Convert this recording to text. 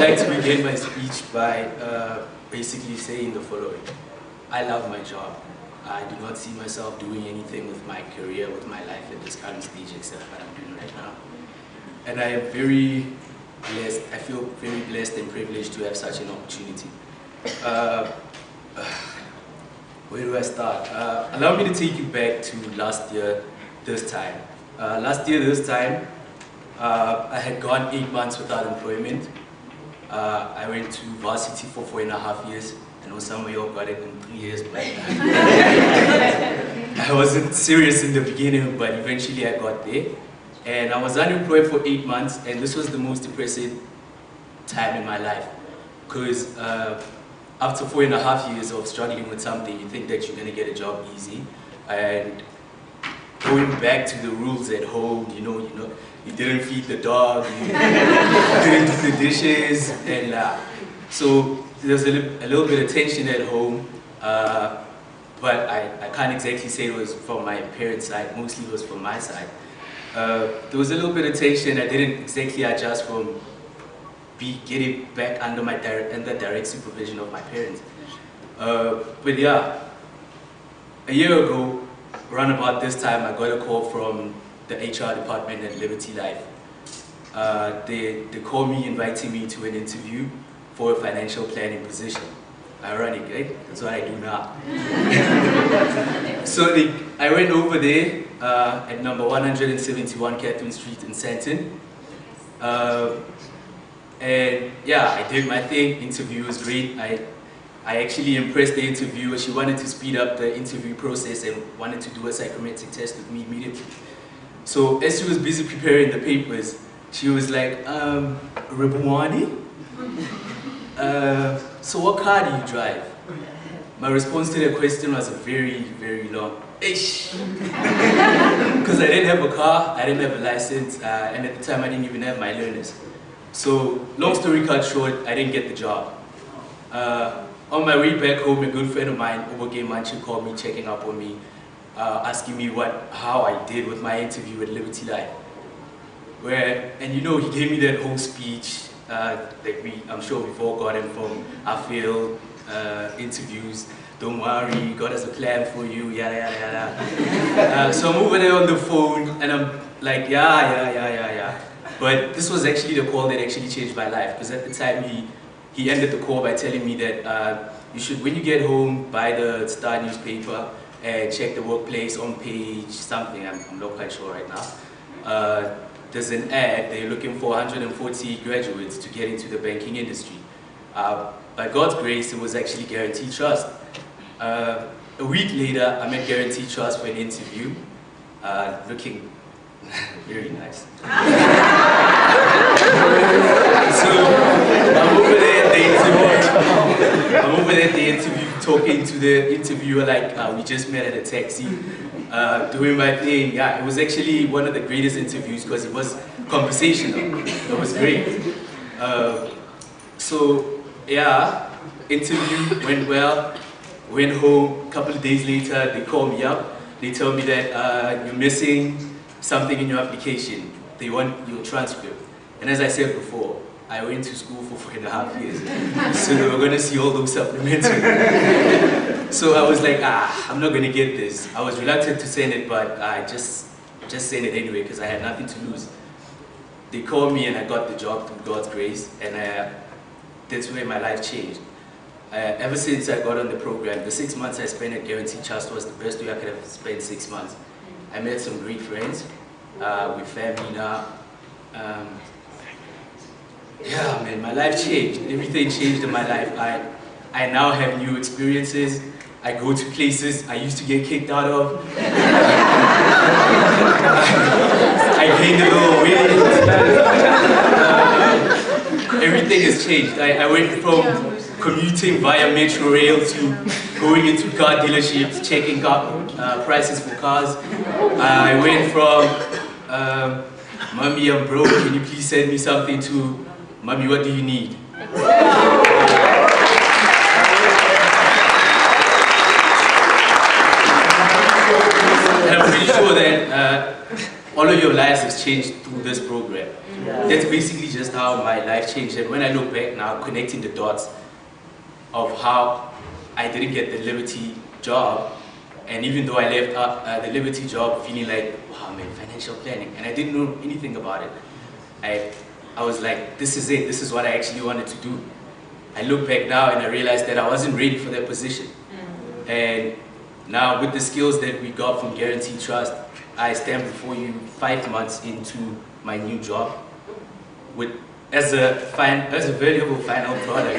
like to begin my speech by basically saying the following. I love my job. I do not see myself doing anything with my career, with my life at this current stage except what I'm doing right now. And I am very blessed, I feel very blessed and privileged to have such an opportunity. Where do I start? Allow me to take you back to last year, this time. Last year, this time, I had gone 8 months without employment. I went to varsity for 4.5 years. I know some of y'all got it in 3 years, but I wasn't serious in the beginning, but eventually I got there. And I was unemployed for 8 months, and this was the most depressive time in my life. Because after 4.5 years of struggling with something, you think that you're going to get a job easy. And going back to the rules at home, you didn't feed the dog, you didn't do the dishes, and so there's a little bit of tension at home, but I can't exactly say it was from my parents' side, mostly it was from my side. There was a little bit of tension. I didn't exactly adjust from getting back under the direct supervision of my parents. But yeah, a year ago, around about this time, I got a call from the HR department at Liberty Life. They called me, inviting me to an interview for a financial planning position. Ironic, right? That's what I do now. So I went over there at number 171 Catherine Street in Sandton. And yeah, I did my thing. Interview was great. I actually impressed the interviewer. She wanted to speed up the interview process and wanted to do a psychometric test with me immediately. So as she was busy preparing the papers, she was like, Rebwani? So what car do you drive? My response to the question was very, very long. Ish! Because I didn't have a car, I didn't have a license, and at the time I didn't even have my learners. So, long story cut short, I didn't get the job. On my way back home, a good friend of mine, Lebogang Nameng, called me, checking up on me, asking me how I did with my interview at Liberty Life. And he gave me that whole speech that I'm sure we've all gotten from our field interviews. Don't worry, God has a plan for you, yada, yada, yada. So I'm over there on the phone, and I'm like, yeah. But this was actually the call that actually changed my life, because at the time he ended the call by telling me that you should, when you get home, buy the Star newspaper and check the workplace on page something, I'm not quite sure right now. There's an ad, they're looking for 140 graduates to get into the banking industry. By God's grace, it was actually Guaranteed Trust. A week later, I'm at Guaranteed Trust for an interview, looking very nice. So I'm over there at the interview, talking to the interviewer like we just met at a taxi, doing my thing. Yeah, it was actually one of the greatest interviews because it was conversational. It was great. So yeah, interview went well. Went home. A couple of days later, they called me up. They told me that you're missing something in your application. They want your transcript. And as I said before, I went to school for 4.5 years. So they were going to see all those supplementary. So I was like, I'm not going to get this. I was reluctant to send it, but I just sent it anyway because I had nothing to lose. They called me and I got the job through God's grace, and that's where my life changed. Ever since I got on the program, the 6 months I spent at Guaranteed Trust was the best way I could have spent 6 months. I met some great friends, with family now. Yeah, man, my life changed. Everything changed in my life. I now have new experiences. I go to places I used to get kicked out of. I gained a little weight. Everything has changed. I went from commuting via metro rail to going into car dealerships, checking prices for cars. I went from, Mommy, I'm broke, can you please send me something, to Mommy, what do you need? And I'm pretty sure that all of your lives have changed through this program. That's basically just how my life changed. And when I look back now, connecting the dots of how I didn't get the Liberty job, and even though I left the Liberty job feeling like, wow man, financial planning, and I didn't know anything about it, I was like, this is it, this is what I actually wanted to do. I look back now and I realized that I wasn't ready for that position. And now with the skills that we got from Guaranteed Trust, I stand before you 5 months into my new job with as a valuable final product.